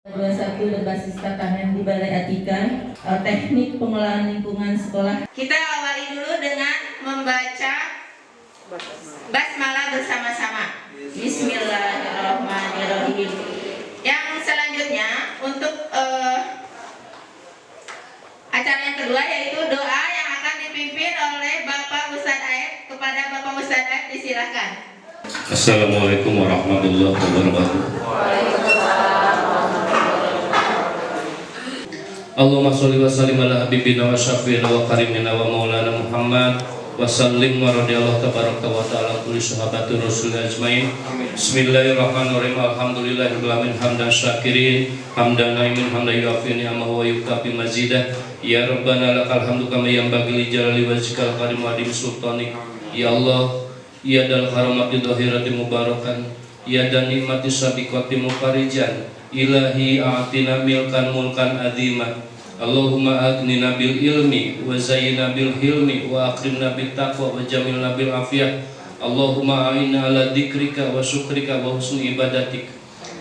21 berbasis tatanan di Balai Atika, teknik pengelolaan lingkungan sekolah. Kita awali dulu dengan membaca basmalah bersama-sama. Bismillahirrahmanirrahim. Yang selanjutnya untuk acara yang kedua yaitu doa yang akan dipimpin oleh Bapak Ustadz Aep. Kepada Bapak Ustadz Aep disilahkan. Assalamualaikum warahmatullahi wabarakatuh. Allahumma sholli wa sallim ala habibina wa syafiina wa karimina wa maulana Muhammad wa sallim wa radiyallahu tabaraka wa ta'ala kulli sahabati rasul ajmain. Bismillahirrahmanirrahim. Alhamdulillahirabbil alamin hamdan syakirin hamdan naimin hamdan yuafi ni'amahu wa yukafi mazidah. Ya Rabbana lakal hamdu kama yanbaghi li jalali wajhikal karim wa adim sultanik. Ya Allah, ya dal karamati dhahirati mubarakan, ya dan nikmati sabiqati mufarijan. Ilahi a'tina milkan mulkan aziman. Allahumma aghnina bil ilmi wa zayyina bil hilmi wa akrimna bit taqwa wa jamilna bil afiyah. Allahumma a'inna ala dzikrika wa syukrika wa husni ibadatik.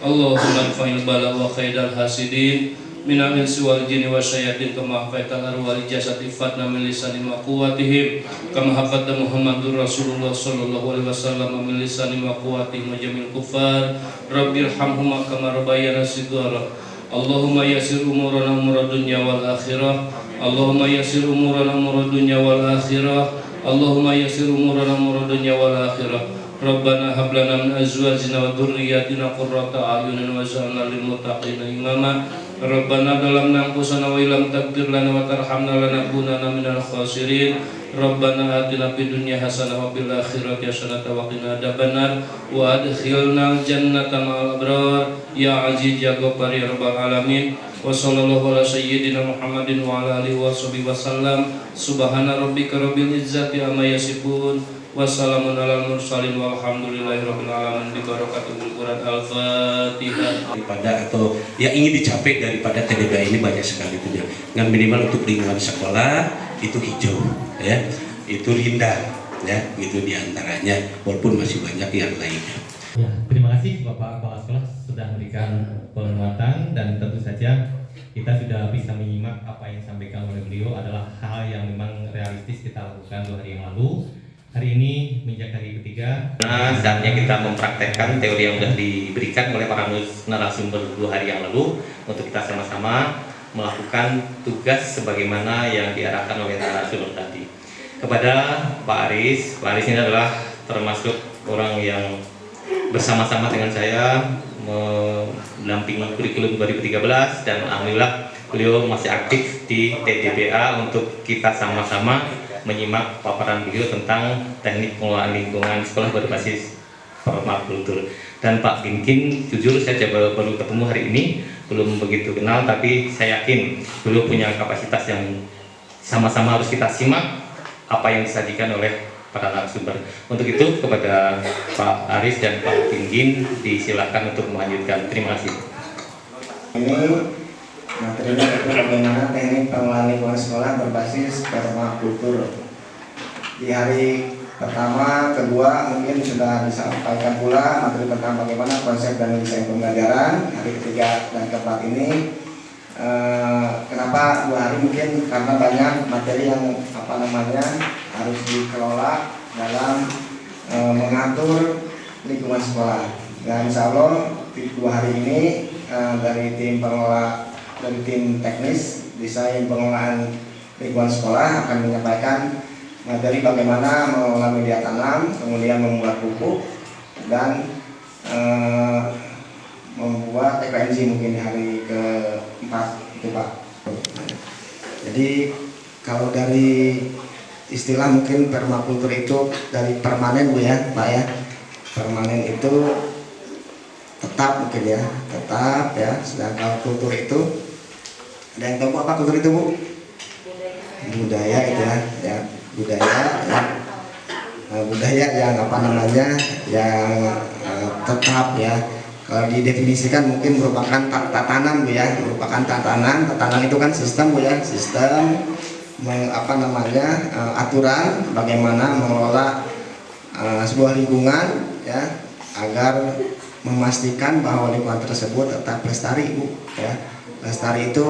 Allahumma anfa'il bala wa khaydal hasidin minal insi wal jinni wasyayatin kama hafaital arwah jasati fatna min lisani maqwatihim kama hafata Muhammadur Rasulullah sallallahu alaihi wasallam min lisani maqwatihim wa jamil kufar rabbirhamhuma kama rabbayana shighara. Allahumma yassir umurana umur dunya wal akhirah. Allahumma yassir umurana umur dunya wal akhirah. Allahumma yassir umurana umur dunya wal akhirah. Rabbana hab lana min azwajina wa dhurriyyatina qurrata a'yunin waj'alna lil muttaqina imama. Rabbana dalamna anfusana wa illam taghfir lana wa tarhamna lanakunanna minal khasirin. Rabbana atina fid dunya hasanah wa fil akhirati hasanah wa qina adzabannar wa adkhilnal jannata ma'al abrar ya aziz ya ghaffar ya rabbal alamin. Wa sallallahu ala sayyidina Muhammadin wa ala alihi washabihi wasallam. Subhana rabbika rabbil izzati amma yasifun. Wassalamun alal mursalin walhamdulillahirabbil alamin bi barakatul Quran al-Fatihah. Daripada atau yang ingin dicapai daripada TDBA ini banyak sekali itu ya. Dengan minimal untuk lingkungan sekolah itu hijau ya, itu indah ya, itu diantaranya walaupun masih banyak yang lainnya. Ya, terima kasih Bapak Kepala Sekolah sudah memberikan penguatan dan tentu saja kita sudah bisa menyimak apa yang disampaikan oleh beliau adalah hal yang memang realistis kita lakukan 2 hari yang lalu. Hari ini menjadi hari ketiga. Saatnya kita mempraktekkan teori yang sudah diberikan oleh para narasumber 2 hari yang lalu untuk kita sama-sama melakukan tugas sebagaimana yang diarahkan oleh narasumber tadi. Kepada Pak Aris ini adalah termasuk orang yang bersama-sama dengan saya mendampingi kurikulum 2013 dan alhamdulillah beliau masih aktif di TDBA untuk kita sama-sama menyimak paparan beliau tentang teknik pengelolaan lingkungan sekolah berbasis permakultur. Dan Pak Binkin, jujur saya baru ketemu hari ini, belum begitu kenal, tapi saya yakin beliau punya kapasitas yang sama-sama harus kita simak apa yang disajikan oleh para narasumber. Untuk itu kepada Pak Aris dan Pak Binkin disilakan untuk melanjutkan. Terima kasih. Ini materinya itu bagaimana teknik pengelolaan lingkungan sekolah berbasis permakultur. Di hari pertama, kedua mungkin sudah disampaikan pula materi tentang bagaimana konsep dan desain pembelajaran. Hari ketiga dan keempat ini kenapa 2 hari mungkin karena banyak materi yang harus dikelola dalam mengatur lingkungan sekolah. Dan insya Allah 2 hari ini dari tim teknis desain pengelolaan lingkungan sekolah akan menyampaikan materi bagaimana mengelola media tanam, kemudian membuat pupuk dan membuat TPNG mungkin di hari ke-4 itu Pak. Jadi kalau dari istilah mungkin permakultur itu dari permanen Bu ya Pak ya. Permanen itu tetap mungkin ya, tetap ya. Sedangkan kultur itu, ada yang tahu apa kultur itu Bu? Budaya itu ya budaya ya. Budaya yang yang tetap ya. Kalau didefinisikan mungkin merupakan tatanan Bu ya, merupakan tatanan. Tatanan itu kan sistem Bu ya, sistem aturan bagaimana mengelola sebuah lingkungan ya agar memastikan bahwa lingkungan tersebut tetap lestari, Bu, ya. Lestari itu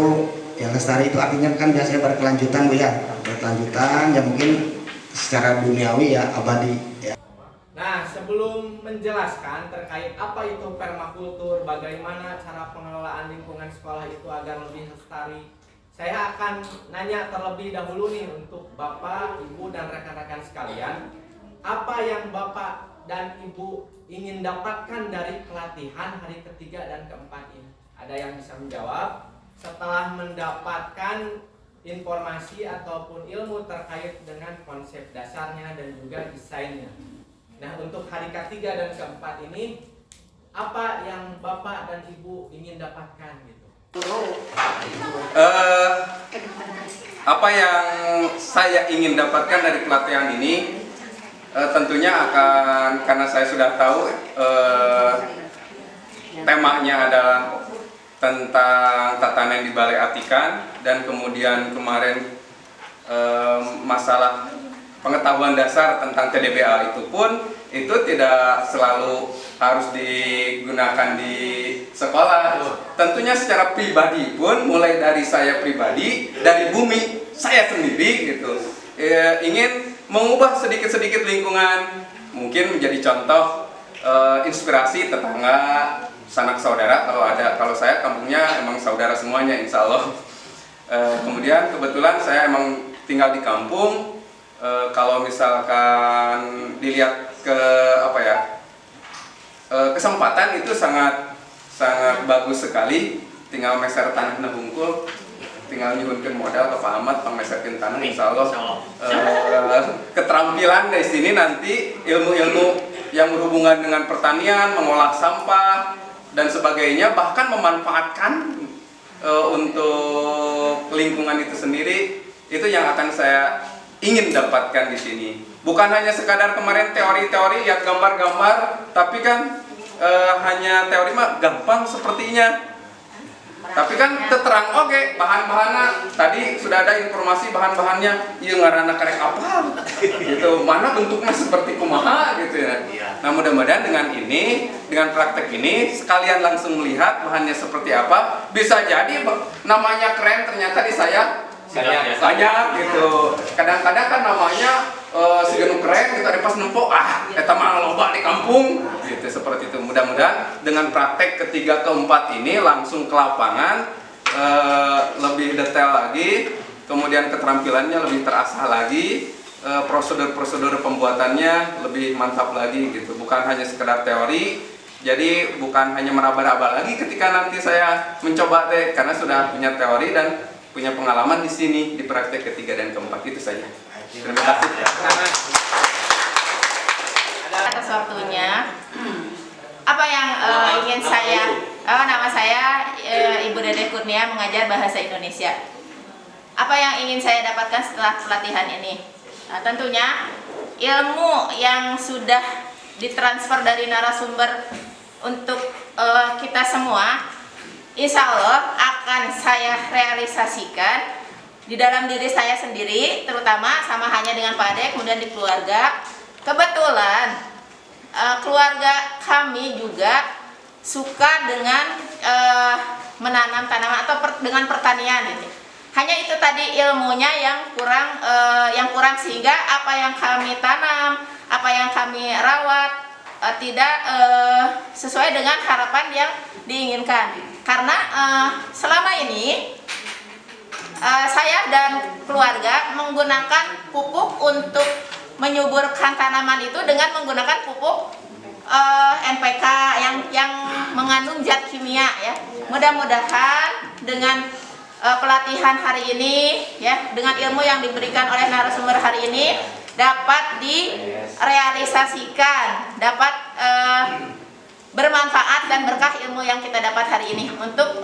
artinya kan biasanya berkelanjutan, Bu, ya. Berkelanjutan yang mungkin secara duniawi ya abadi, ya. Nah, sebelum menjelaskan terkait apa itu permakultur, bagaimana cara pengelolaan lingkungan sekolah itu agar lebih lestari, saya akan nanya terlebih dahulu nih untuk Bapak, Ibu, dan rekan-rekan sekalian, apa yang Bapak dan Ibu ingin dapatkan dari pelatihan hari ketiga dan keempat ini? Ada yang bisa menjawab? Setelah mendapatkan informasi ataupun ilmu terkait dengan konsep dasarnya dan juga desainnya. Nah, untuk hari ketiga dan keempat ini, apa yang Bapak dan Ibu ingin dapatkan gitu? Apa yang saya ingin dapatkan dari pelatihan ini, tentunya akan, karena saya sudah tahu temanya adalah tentang tatanan di Balai Atikan, dan kemudian kemarin masalah pengetahuan dasar tentang TDBA itu pun itu tidak selalu harus digunakan di sekolah. Tentunya secara pribadi pun, mulai dari saya pribadi, dari bumi saya sendiri gitu, ingin mengubah sedikit-sedikit lingkungan, mungkin menjadi contoh inspirasi tetangga, sanak saudara kalau ada. Kalau saya kampungnya emang saudara semuanya, insya Allah. Kemudian kebetulan saya emang tinggal di kampung. Kalau misalkan dilihat ke kesempatan itu sangat bagus sekali. Tinggal meser tanah nabungkul, tinggal nyuhunkeun modal ke Pak Ahmad, pangmeserkeun tanah, insya Allah. Keterampilan dari sini nanti ilmu-ilmu yang berhubungan dengan pertanian, mengolah sampah dan sebagainya, bahkan memanfaatkan untuk lingkungan itu sendiri, itu yang akan saya ingin dapatkan di sini. Bukan hanya sekadar kemarin teori-teori, lihat gambar-gambar, tapi kan hanya teori mah gampang sepertinya. Tapi kan terang oke bahan-bahannya. Tadi sudah ada informasi bahan-bahannya, iya ngaranna karek apa gitu, mana bentuknya seperti kumaha gitu ya. Nah, mudah-mudahan dengan ini, dengan praktek ini, sekalian langsung melihat bahannya seperti apa. Bisa jadi namanya keren, ternyata di saya banyak gitu. Kadang-kadang kan namanya segenu keren, kita ada pas nempok, eta mah loba di kampung gitu, seperti itu. Mudah-mudahan dengan praktek ketiga keempat ini langsung ke lapangan, lebih detail lagi, kemudian keterampilannya lebih terasah lagi, prosedur-prosedur pembuatannya lebih mantap lagi gitu. Bukan hanya sekedar teori, jadi bukan hanya meraba-raba lagi ketika nanti saya mencoba karena sudah punya teori dan punya pengalaman di sini di praktek ketiga dan keempat. Itu saja. Terima kasih. Atas waktunya, apa yang ingin saya, nama saya Ibu Dede Kurnia, mengajar bahasa Indonesia. Apa yang ingin saya dapatkan setelah pelatihan ini? Nah, tentunya ilmu yang sudah ditransfer dari narasumber untuk kita semua, insya Allah akan saya realisasikan di dalam diri saya sendiri, terutama sama hanya dengan Pak Ade, kemudian di keluarga. Kebetulan keluarga kami juga suka dengan menanam tanaman atau dengan pertanian gitu. Hanya itu tadi ilmunya yang kurang sehingga apa yang kami tanam, apa yang kami rawat tidak sesuai dengan harapan yang diinginkan. Karena selama ini saya dan keluarga menggunakan pupuk untuk menyuburkan tanaman itu dengan menggunakan pupuk NPK yang mengandung zat kimia ya. Mudah-mudahan dengan pelatihan hari ini ya, dengan ilmu yang diberikan oleh narasumber hari ini dapat direalisasikan, dapat bermanfaat dan berkah ilmu yang kita dapat hari ini untuk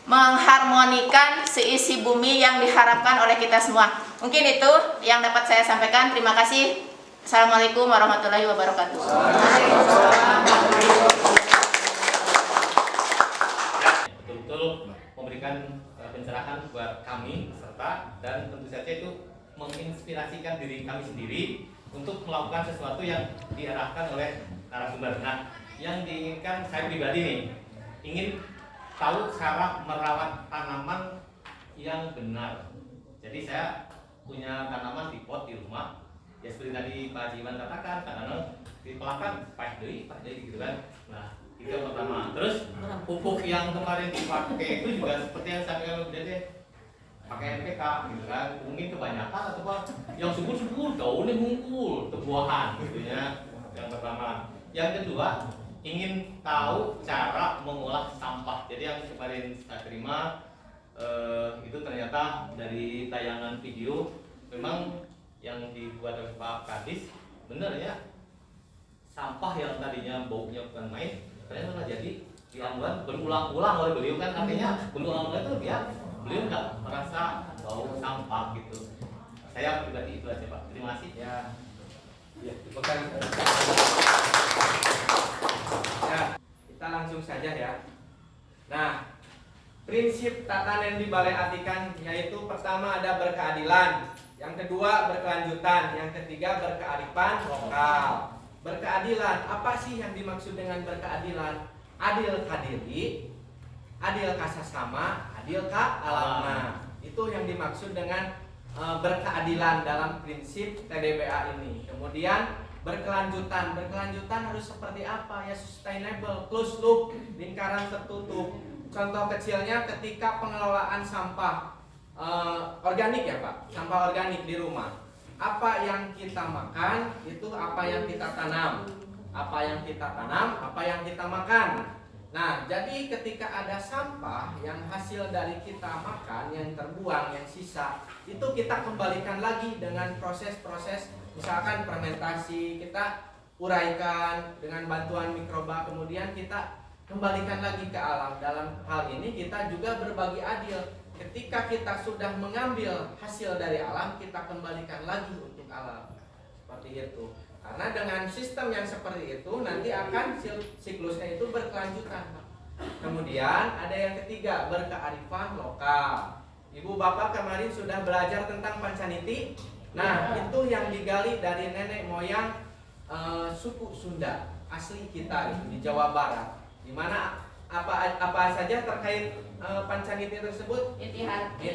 mengharmonikan seisi bumi yang diharapkan oleh kita semua. Mungkin itu yang dapat saya sampaikan. Terima kasih. Assalamualaikum warahmatullahi wabarakatuh. Betul-betul memberikan pencerahan buat kami peserta, dan tentu saja itu menginspirasikan diri kami sendiri untuk melakukan sesuatu yang diarahkan oleh narasumber. Nah, yang diinginkan saya pribadi nih, ingin tahu cara merawat tanaman yang benar. Jadi saya punya tanaman di pot di rumah, ya seperti tadi Pak Jiman katakan, kadang-kadang dipelakan pakai gitu kan. Nah, itu yang pertama. Terus pupuk yang kemarin dipakai itu juga seperti yang saya bilang tadi, pakai NPK gitu kan. Mungkin kebanyakan atau apa yang subur-subur daunnya mungkul, tebuahan gitu ya. Yang pertama. Yang kedua, ingin tahu cara mengolah sampah. Jadi yang kemarin saya terima itu ternyata dari tayangan video memang yang dibuat oleh Pak Kadis benar ya, sampah yang tadinya baunya bukan main ternyata malah jadi diambil berulang-ulang oleh beliau kan, artinya berulang-ulang itu beliau nggak merasa bau sampah gitu. Saya pribadi itu aja Pak, terima kasih ya. Ya, kita langsung saja ya. Nah, prinsip tatanan di Balai Atikan yaitu pertama ada berkeadilan, yang kedua berkelanjutan, yang ketiga berkearifan lokal. Berkeadilan, apa sih yang dimaksud dengan berkeadilan? Adil kadiri, adil kasasama, adil ka alamna. Itu yang dimaksud dengan berkeadilan dalam prinsip TDBA ini. Kemudian berkelanjutan, berkelanjutan harus seperti apa? Ya sustainable, closed loop, lingkaran tertutup. Contoh kecilnya ketika pengelolaan sampah organik ya Pak, sampah organik di rumah. Apa yang kita makan itu apa yang kita tanam, apa yang kita tanam, apa yang kita makan. Nah, jadi ketika ada sampah yang hasil dari kita makan, yang terbuang, yang sisa, itu kita kembalikan lagi dengan proses-proses, misalkan fermentasi, kita uraikan dengan bantuan mikroba, kemudian kita kembalikan lagi ke alam. Dalam hal ini kita juga berbagi adil. Ketika kita sudah mengambil hasil dari alam, kita kembalikan lagi untuk alam. Seperti itu. Karena dengan sistem yang seperti itu nanti akan siklusnya itu berkelanjutan. Kemudian ada yang ketiga, berkearifan lokal. Ibu bapak kemarin sudah belajar tentang Pancaniti. Nah, itu yang digali dari nenek moyang suku Sunda asli kita di Jawa Barat. Di mana apa saja terkait Pancaniti tersebut? Inti hati,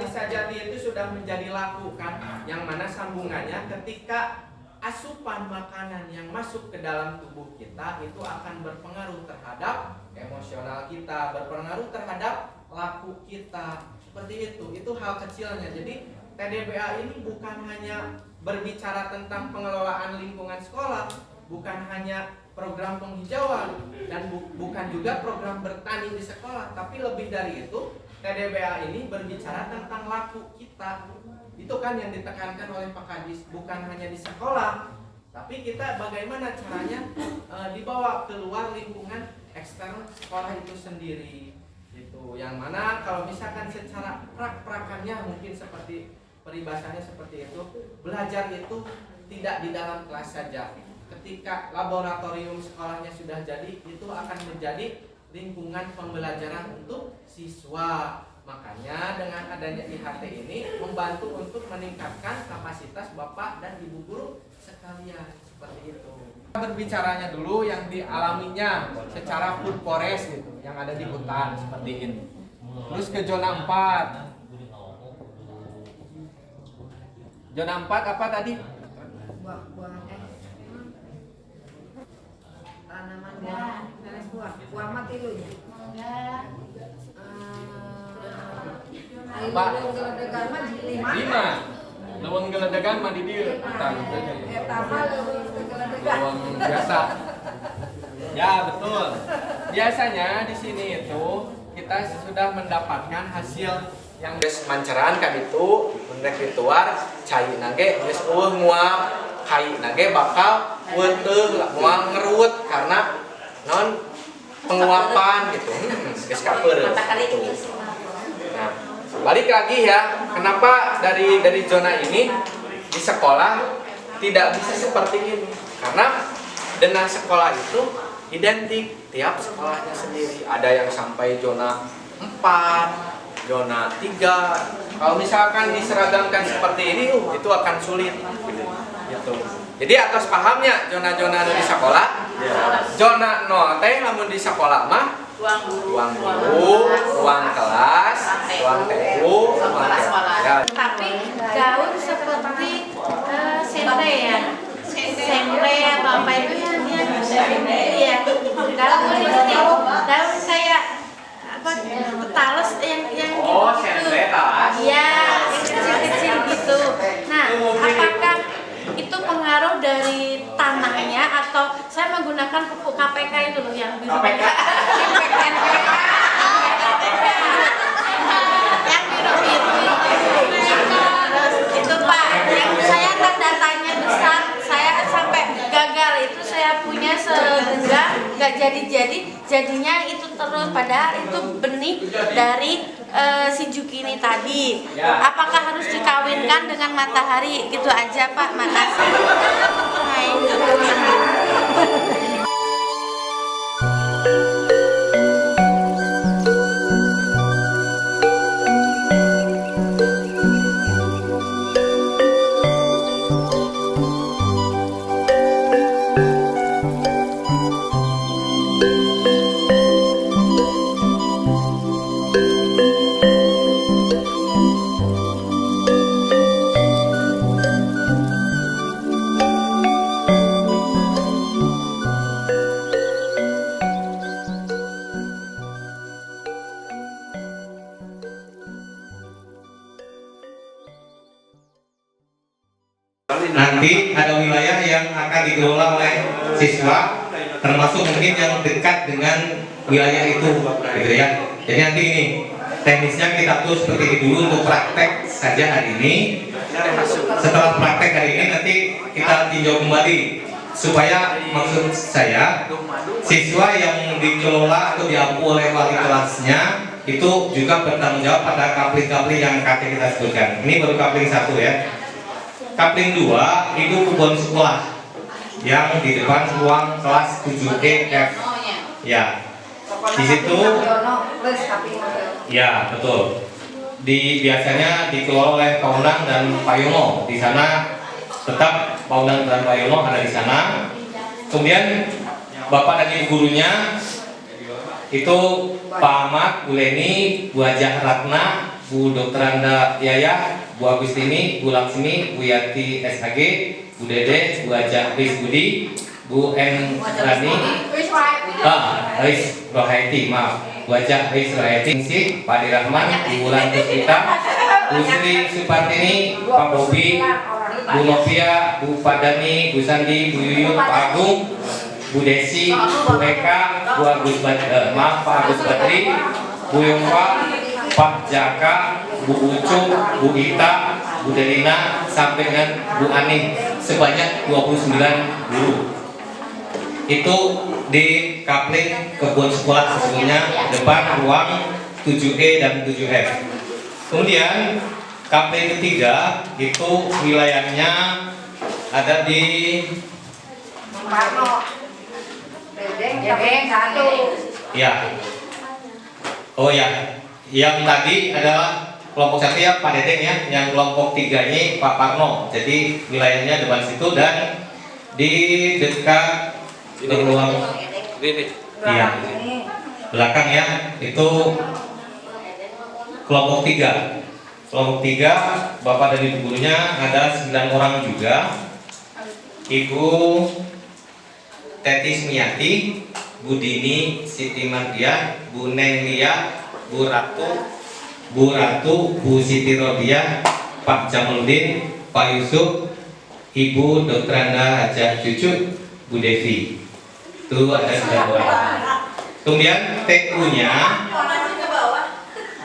sajati itu sudah menjadi laku kan, yang mana sambungannya ketika asupan makanan yang masuk ke dalam tubuh kita itu akan berpengaruh terhadap emosional kita, berpengaruh terhadap laku kita. Seperti itu hal kecilnya. Jadi TDBA ini bukan hanya berbicara tentang pengelolaan lingkungan sekolah, bukan hanya program penghijauan dan bukan juga program bertani di sekolah, tapi lebih dari itu TDBA ini berbicara tentang laku kita. Itu kan yang ditekankan oleh Pak Kadis, bukan hanya di sekolah, tapi kita bagaimana caranya dibawa keluar lingkungan eksternal sekolah itu sendiri. Itu yang mana kalau misalkan secara prak-prakannya mungkin seperti peribahasanya seperti itu, belajar itu tidak di dalam kelas saja. Ketika laboratorium sekolahnya sudah jadi, itu akan menjadi lingkungan pembelajaran untuk siswa. Makanya dengan adanya IHT ini membantu untuk meningkatkan kapasitas Bapak dan Ibu guru sekalian. Seperti itu. Berbicaranya dulu yang dialaminya secara food forest gitu, yang ada di hutan seperti ini. Terus ke zona 4. Zona 4 apa tadi? Tanaman buah mati dulunya. Pak, 5. Leweng geledegan mah di dieu. Leweng biasa. Ya, betul. Biasanya di sini itu kita sudah mendapatkan hasil yang geus manceran kan itu undek dituar cai nage geus nguap kai nage bakal weuteuh moal ngeruwet karena non penguapan gitu. Geus kapeureus. Nah, balik lagi ya, kenapa dari zona ini di sekolah tidak bisa seperti ini? Karena denah sekolah itu identik tiap sekolahnya sendiri. Ada yang sampai zona 4, zona 3. Kalau misalkan diseragamkan seperti ini, itu akan sulit. Gitu. Jadi atas pahamnya zona-zona di sekolah, zona 0 teh namun di sekolah mah ruang guru, ruang kelas, ruang TU, ruang kelas. Tapi gaun seperti sentre ya, sentre atau apa itu yang iya. Gaun kayak apa? Talas yang Oh, sentre talas. Iya, yang kecil-kecil gitu. Nah, apakah itu pengaruh dari tanahnya atau saya menggunakan pupuk KPK itu loh yang biru KPK. yang biru-biru terus itu Pak yang saya tanda tanya besar, saya sampai gagal itu saya punya segenggam nggak jadi jadinya itu terus, padahal itu benih dari si Jukini tadi. Apakah harus dikawinkan dengan matahari? Gitu aja Pak, makasih. Nanti ada wilayah yang akan dikelola oleh siswa, termasuk mungkin yang dekat dengan wilayah itu, gitu ya. Jadi nanti ini teknisnya kita tuh seperti ini dulu untuk praktek saja hari ini. Setelah praktek hari ini nanti kita tinjau kembali supaya maksud saya siswa yang dikelola atau diampu oleh wali kelasnya itu juga bertanggung jawab pada kapling-kapling yang kakek kita sebutkan. Ini baru kapling 1 ya. Kapling 2 itu kebun sekolah yang di depan ruang kelas 7E-F. Ya. Di situ ya, betul. Biasanya dikelola oleh Pak Unang dan Pak Yono. Di sana tetap Pak Unang dan Pak Yono ada di sana. Kemudian Bapak dan Ibu gurunya itu Pak Ahmad, Bu Leni, Bu Hajah Ratna, Bu Dr. Anda Yaya, Bu Agustini, Bu Laksmi, Bu Yati SHG, Bu Dede, Bu Hajah Ris Budi, Bu N. Rani, Ris Rohaiti, maaf, Bu Hajah Ris Rohaiti, Pak Dirahman, Bu Wulan Puspita, Bu Sri Supartini, Pak Bobi, Bu Novia, Bu Padani, Bu Sandi, Bu Yuyun, Pak Agung, Bu Desi, Bu Eka, Bu Agus Pak Agus Badri, Bu Yongfa, Pak Jaka, Bu Ucup, Bu Ita, Bu Delina, sampai dengan Bu Ani, sebanyak 29 guru. Itu di kapling kebun sekolah sesungguhnya depan ruang 7E dan 7F. Kemudian kapling ketiga itu wilayahnya ada di ya. Oh ya, yang tadi adalah kelompok 1 ya Pak Dedeng ya, yang kelompok 3 ini Pak Parno. Jadi wilayahnya depan situ dan di dekat ruang iya, belakang ya, itu kelompok 3. Kelompok 3 Bapak dan Ibu gurunya ada 9 orang juga. Ibu Teti Smiati, Bu Dini Siti Mardia, Bu Neng Lia, Bu Ratu, Bu Siti Rodia, Pak Jamaluddin, Pak Yusuf, Ibu Dr. Anda Hajah Cucu, Bu Devi. Itu ada 9 orang. Kemudian TU-nya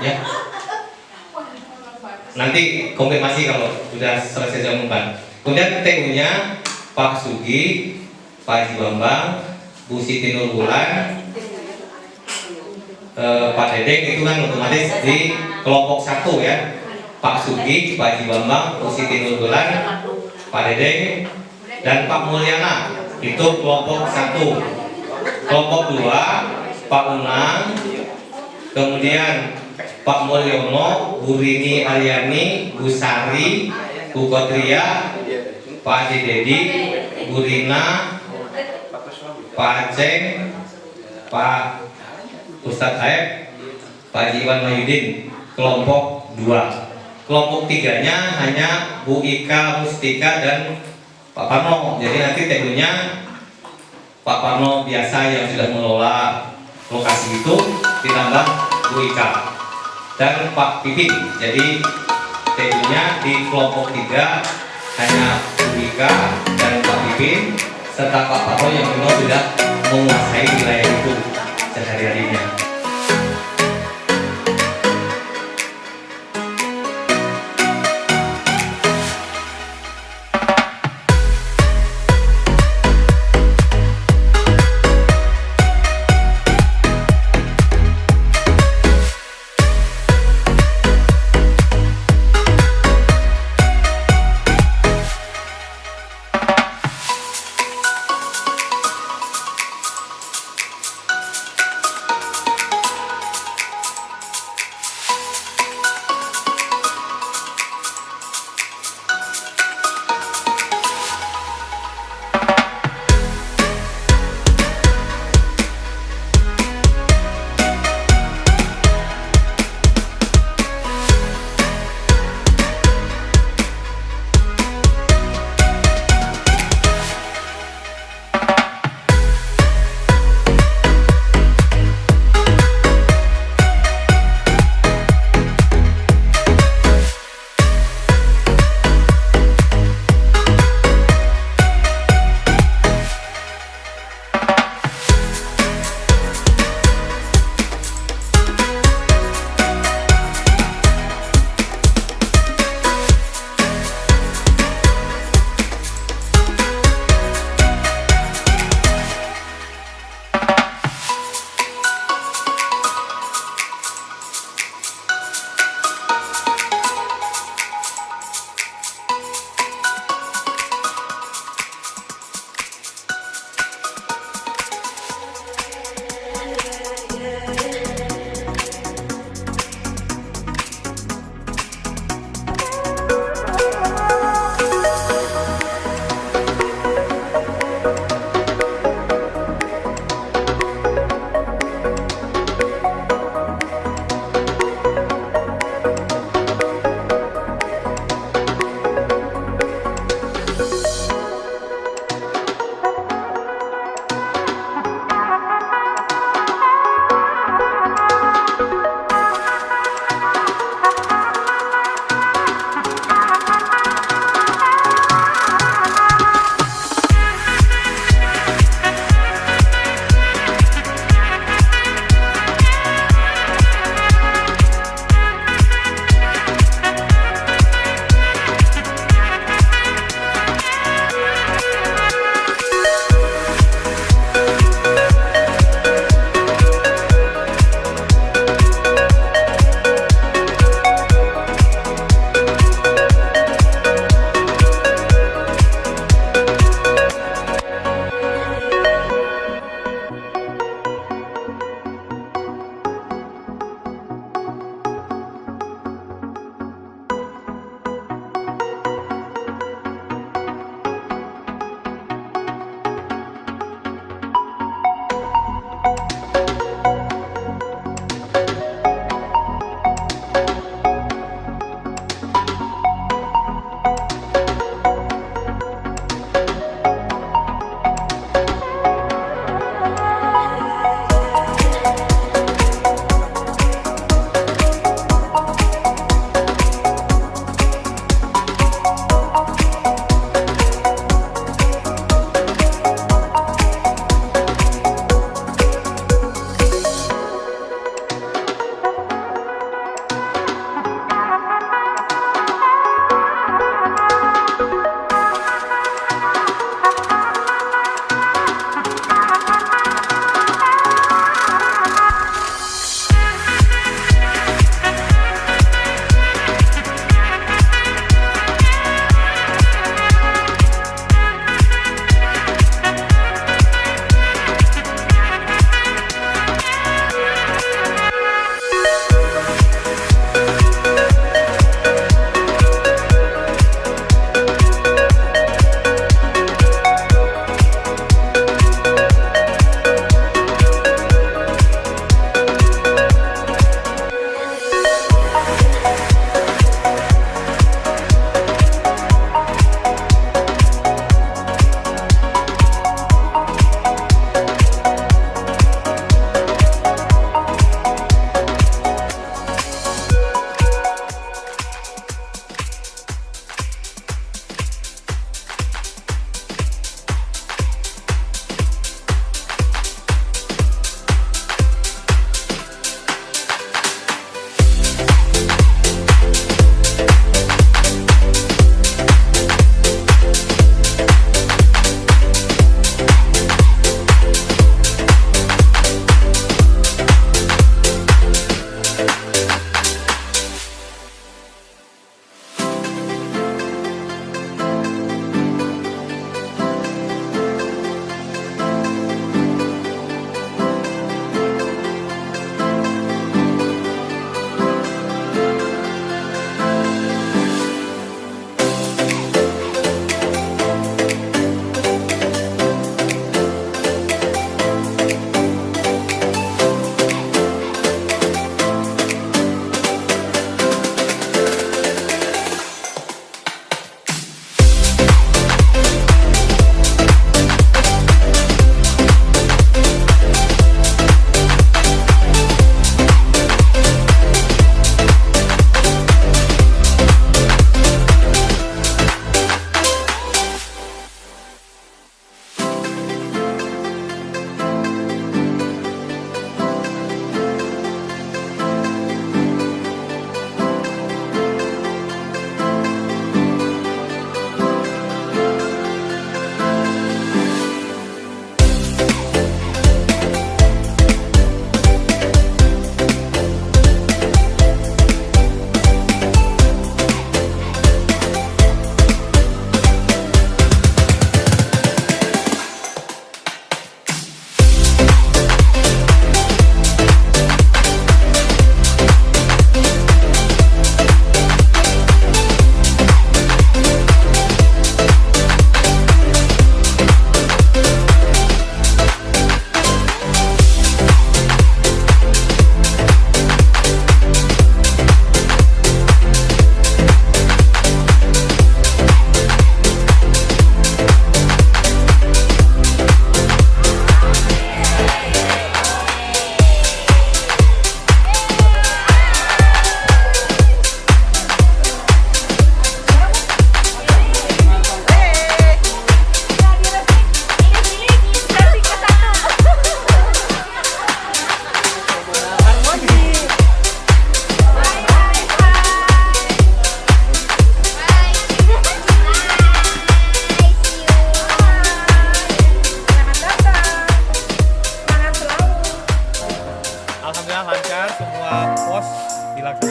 ya. Nanti konfirmasi kalau sudah selesai diumumkan. Kemudian TU-nya Pak Sugi, Pak Haji Bambang, Bu Siti Nurbulan, Pak Dedeng, itu kan otomatis di kelompok 1 ya. Pak Sugi, Pak Haji Bambang, Bu Siti Nurbulan, Pak Dedeng, dan Pak Mulyana, itu kelompok 1. Kelompok 2 Pak Unang, kemudian Pak Mulyono, Bu Rini Aryani, Bu Sari, Bu Kotria, Pak Haji Dedi, Bu Rina, Pak Aceng, Pak Ustadz Aep, Pak Haji Iwan Mahyudin, kelompok 2. Kelompok 3-nya hanya Bu Ika Mustika dan Pak Parno. Jadi nanti tebunya Pak Parno biasa yang sudah mengelola lokasi itu ditambah Bu Ika dan Pak Pipin. Jadi tebunya di kelompok 3 hanya Bu Ika dan Pak Pipin serta Pak Parno yang memang sudah menguasai wilayah itu sehari-harinya.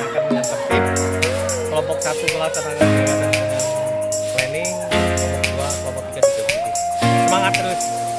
akan dengan tertib. Kelompok 1 melaksanakan kegiatan dengan planning, kelompok 2, kelompok 3 juga begitu. Semangat terus.